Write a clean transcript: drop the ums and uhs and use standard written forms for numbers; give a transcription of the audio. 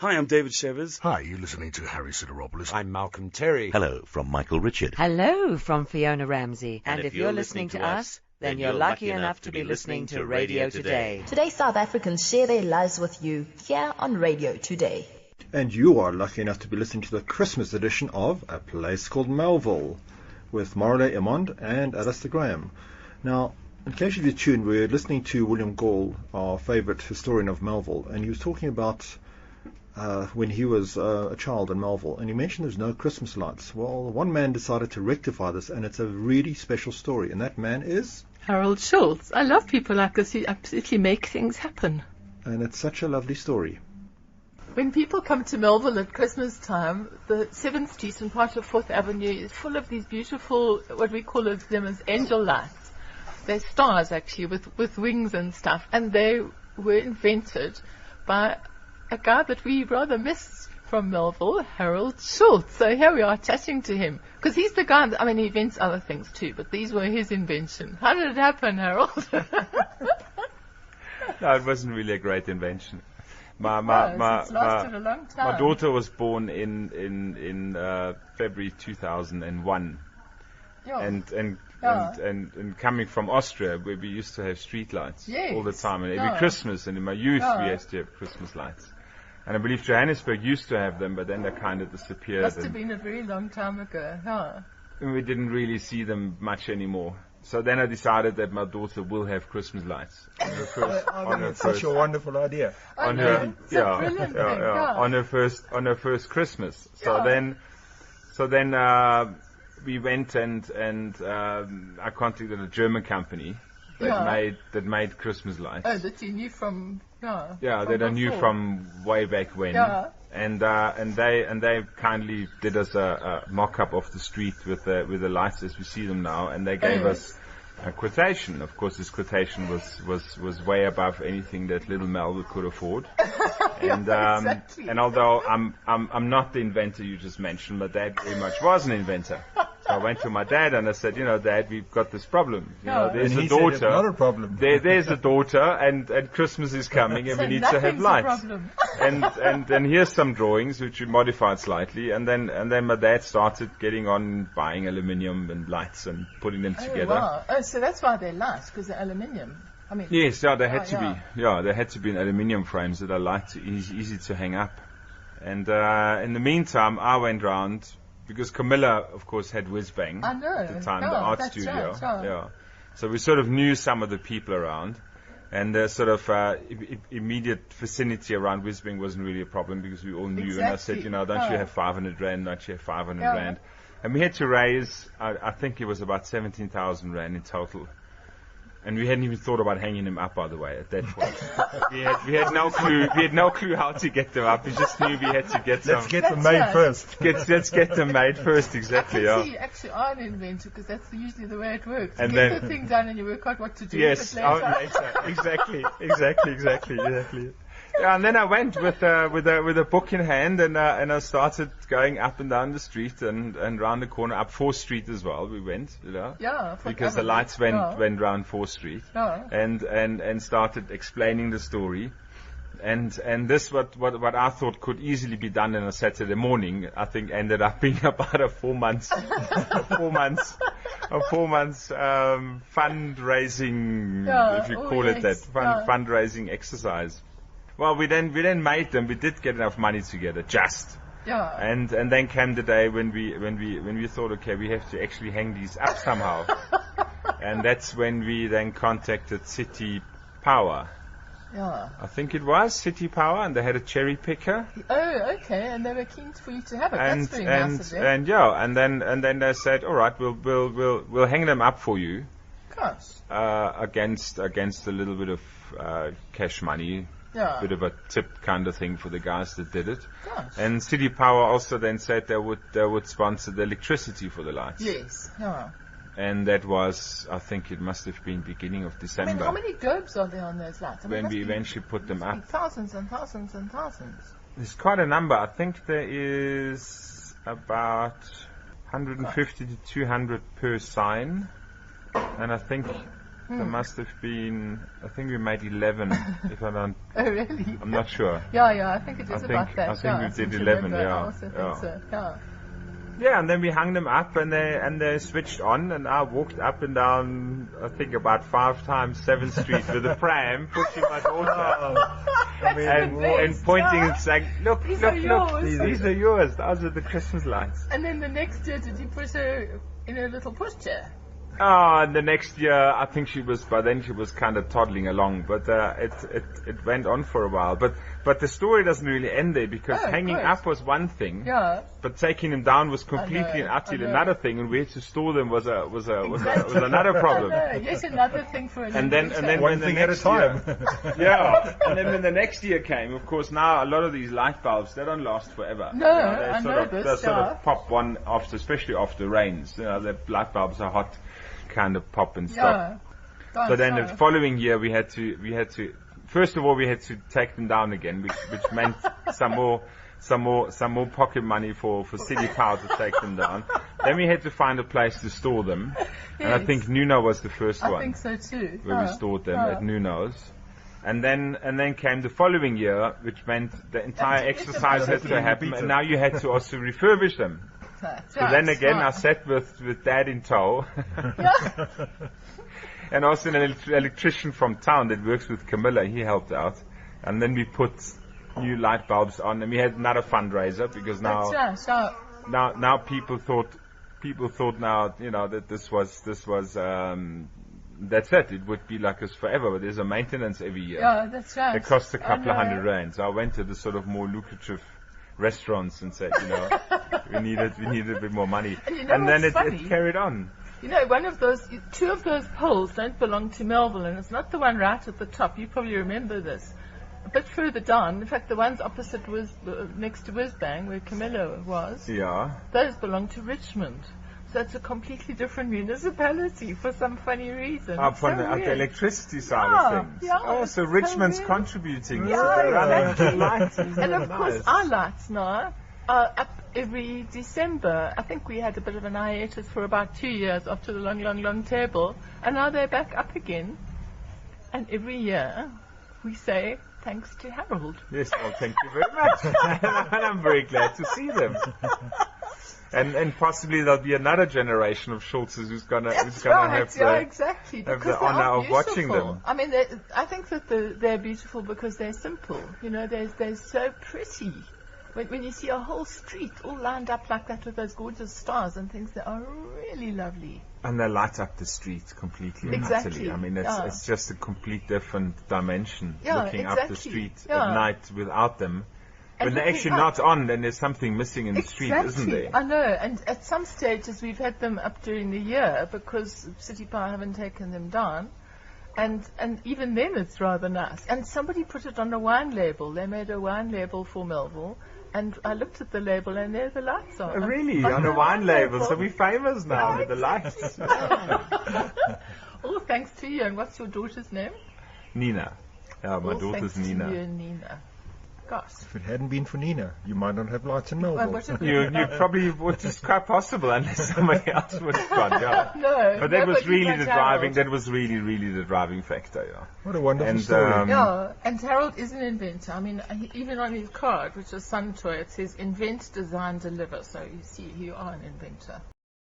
Hi, I'm David Shevers. Hi, you're listening to Harry Sideropoulos. I'm Malcolm Terry. Hello from Michael Richard. Hello from Fiona Ramsey. And if you're listening to us, then you're lucky enough to be listening to Radio Today. Today, South Africans share their lives with you here on Radio Today. And you are lucky enough to be listening to the Christmas edition of A Place Called Melville with Morley Emond and Alistair Graham. Now, in case you've tuned, we're listening to William Gall, our favourite historian of Melville, and he was talking about when he was a child in Melville, and he mentioned there's no Christmas lights. Well, one man decided to rectify this, and it's a really special story, and that man is Harald Schulz. I love people like this who absolutely make things happen. And it's such a lovely story. When people come to Melville at Christmas time, the 7th Street and part of 4th Avenue is full of these beautiful, what we call them as angel lights. They're stars, actually, with wings and stuff, and they were invented by a guy that we rather miss from Melville, Harald Schulz. So here we are chatting to him, because he's the guy that, he invents other things too, but these were his invention. How did it happen, Harold? No, it wasn't really a great invention. It's lasted a long time. My daughter was born in February 2001. Yeah. And coming from Austria, where we used to have street lights all the time, and every Christmas, and in my youth we used to have Christmas lights. And I believe Johannesburg used to have them, but then they kind of disappeared. Must have been a very long time ago, huh? And we didn't really see them much anymore. So then I decided that my daughter will have Christmas lights. It's such a wonderful idea. On her first Christmas. So then we went and I contacted a German company that made Christmas lights. Oh, that you knew from I knew from way back when. Yeah. And they kindly did us a mock-up of the street with the lights as we see them now, and they gave us a quotation. Of course, this quotation was way above anything that little Melville could afford. And exactly. And although I'm not the inventor you just mentioned, my dad very much was an inventor. So I went to my dad and I said, Dad, we've got this problem. There's a daughter. Said it's not a problem. There's a daughter, and Christmas is coming, and so we need to have lights. Problem. and here's some drawings which we modified slightly, and then my dad started getting on buying aluminium and lights and putting them together. Wow. Oh, so that's why they're light, because they're aluminium. Yes, they had to be. Yeah, they had to be in aluminium frames that are light, easy to hang up. And in the meantime, I went round. Because Camilla, of course, had Whizbang at the time, the art studio. Right, yeah. So we sort of knew some of the people around, and the sort of immediate vicinity around Whizbang wasn't really a problem because we all knew. Exactly. And I said, don't you have 500 Rand? Don't you have 500 Rand? And we had to raise, I think it was about 17,000 Rand in total. And we hadn't even thought about hanging him up, by the way, at that point. we had no clue. We had no clue how to get them up. We just knew we had to get some. Let's get them made first. Let's get them made first, exactly. I see you actually are an inventor, because that's usually the way it works. And you get the thing done and you work out what to do yes, with it later. Exactly. Yeah, and then I went with a book in hand, and I started going up and down the street and round the corner up 4th Street as well. We went, Yeah. because the lights went round 4th Street, yeah. and started explaining the story, and this what I thought could easily be done in a Saturday morning, I think ended up being about a 4 months fundraising, if you call it that, fundraising exercise. Well, we then made them. We did get enough money together, just. Yeah. And then came the day when we thought, okay, we have to actually hang these up somehow. And that's when we then contacted City Power. Yeah. I think it was City Power, and they had a cherry picker. Oh, okay. And they were keen for you to have it. That's very nice of them. And then they said, all right, we'll hang them up for you. Gosh. Against a little bit of cash money. Yeah. Bit of a tip kind of thing for the guys that did it. Gosh. And City Power also then said they would sponsor the electricity for the lights. Yes. Yeah. And that was, I think it must have been beginning of December. How many globes are there on those lights? When we eventually put them up. Thousands and thousands and thousands. There's quite a number. I think there is about 150 to 200 per sign. And I think There must have been, I think we made 11, if I don't, Oh, really? I'm not sure. Yeah, I think it is I about think- that. I think yeah, we did seem to 11, remember. yeah, I also think yeah. so, yeah. Yeah, and then we hung them up and they switched on, and I walked up and down, I think about 5 times 7th Street with a pram, pushing my daughter. And pointing and saying, look, These look, are look, yours. these are yours. Those are the Christmas lights. And then the next year, did you put her in a little pushchair? Oh, and the next year, I think by then she was kind of toddling along, but it went on for a while. But the story doesn't really end there, because hanging great. up was one thing, Yeah. but taking them down was completely and I utterly know. another thing, and where to store them was another problem. I know. Yes, another thing for an And then inventor. when the thing at a next time. year- yeah. And then when the next year came, of course, now a lot of these light bulbs, they don't last forever. No, I know this, They sort yeah. of pop one after, especially after rains. You know, the light bulbs are hot, kind of pop and stop. Yeah. So then the following year we had to first of all we had to take them down again, which meant some more pocket money for City Power to take them down. Then we had to find a place to store them, and I Yes. think Nuno was the first I one think so too. where we stored them at Nuno's. And then came the following year, which meant the entire exercise had to happen, and now you had to also refurbish them. So then again, I sat with Dad in tow, and also an electrician from town that works with Camilla. He helped out, and then we put new light bulbs on, and we had another fundraiser, because now people thought now, you know, that this was that's it. It would be like this forever, but there's a maintenance every year. Yeah, that's right. It costs a couple of I know. £100. So I went to the sort of more lucrative restaurants and said, you know, we needed a bit more money. And you know and then what's it funny? carried on. You know, two of those poles don't belong to Melville, and it's not the one right at the top. You probably remember this. A bit further down, in fact, the ones opposite next to Whizbang, where Camilla was, Yeah. those belong to Richmond. So it's a completely different municipality for some funny reason. Up It's on so the weird. electricity side Yeah, of things. yeah, Oh, so it's Richmond's so weird. contributing. Yeah, So they're running exactly. the lights. And of course, our lights now are up every December. I think we had a bit of an hiatus for about 2 years after the long table, and now they're back up again. And every year we say thanks to Harold. Yes, well, thank you very much. And I'm very glad to see them. And possibly there'll be another generation of Schulzes who's gonna have exactly. have Because the they honor are of watching beautiful. them. I mean, I think that they're beautiful because they're simple. You know, they're so pretty. When you see a whole street all lined up like that with those gorgeous stars and things, they are really lovely. And they light up the street completely and Exactly, utterly. I mean, yeah. it's just a complete different dimension, Yeah, looking up the exactly, street yeah. at night without them. And When they're looking actually up. not on, then there's something missing in the street, isn't there? I know, and at some stages we've had them up during the year because City Power haven't taken them down. And even then it's rather nice. And somebody put it on a wine label. They made a wine label for Melville. And I looked at the label and there the lights are. Oh, really? On a wine label. So we're famous now Yeah, with the lights. All thanks to you. And what's your daughter's name? Nina. Yeah, my All daughter's thanks to Nina. you and Nina. Gosh. If it hadn't been for Nina, you might not have lights in Well, Melville. what a- You probably would. It's quite possible unless somebody else would have gone. Yeah. No. But that was nobody really but the Harold. driving. That was really the driving factor. Yeah. What a wonderful And, story. Yeah, and Harold is an inventor. I mean, even on his card, which is Suntoy, it says invent, design, deliver. So you see, you are an inventor.